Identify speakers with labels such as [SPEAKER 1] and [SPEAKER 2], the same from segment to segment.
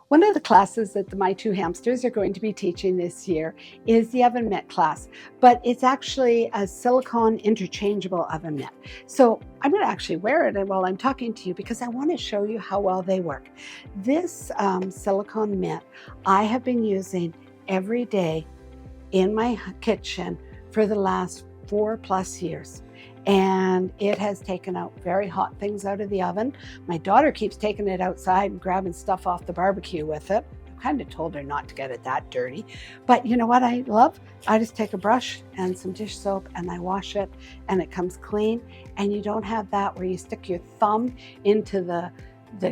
[SPEAKER 1] One of the classes that my two hamsters are going to be teaching this year is the oven mitt class, but it's actually a silicone interchangeable oven mitt. So I'm going to actually wear it while I'm talking to you because I want to show you how well they work. This silicone mitt I have been using every day in my kitchen for the last 4+ years. And it has taken out very hot things out of the oven. My daughter keeps taking it outside and grabbing stuff off the barbecue with it. I kind of told her not to get it that dirty. But you know what I love? I just take a brush and some dish soap and I wash it and it comes clean. And you don't have that where you stick your thumb into the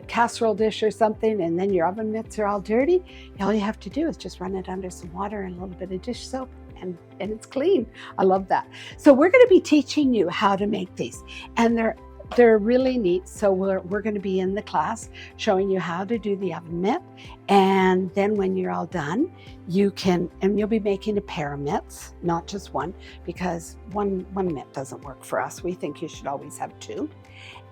[SPEAKER 1] casserole dish or something and then your oven mitts are all dirty. All you have to do is just run it under some water and a little bit of dish soap and it's clean. I love that. So we're going to be teaching you how to make these, and they're really neat. So we're going to be in the class showing you how to do the oven mitt, and then when you're all done, you'll be making a pair of mitts, not just one, because one mitt doesn't work for us. We think you should always have two.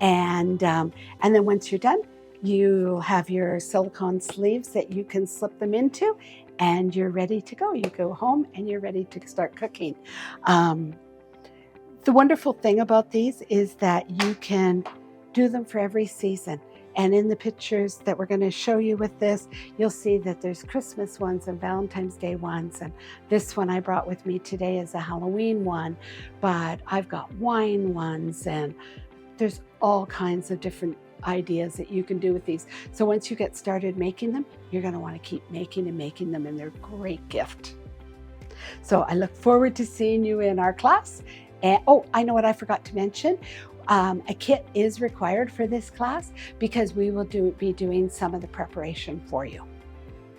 [SPEAKER 1] And then once you're done, you have your silicone sleeves that you can slip them into, and you're ready to go. You go home and you're ready to start cooking. The wonderful thing about these is that you can do them for every season. And in the pictures that we're going to show you with this, you'll see that there's Christmas ones and Valentine's Day ones. And this one I brought with me today is a Halloween one, but I've got wine ones, and there's all kinds of different ideas that you can do with these. So once you get started making them, you're going to want to keep making them, and they're a great gift. So I look forward to seeing you in our class. And oh, I know what I forgot to mention. A kit is required for this class because we will be doing some of the preparation for you.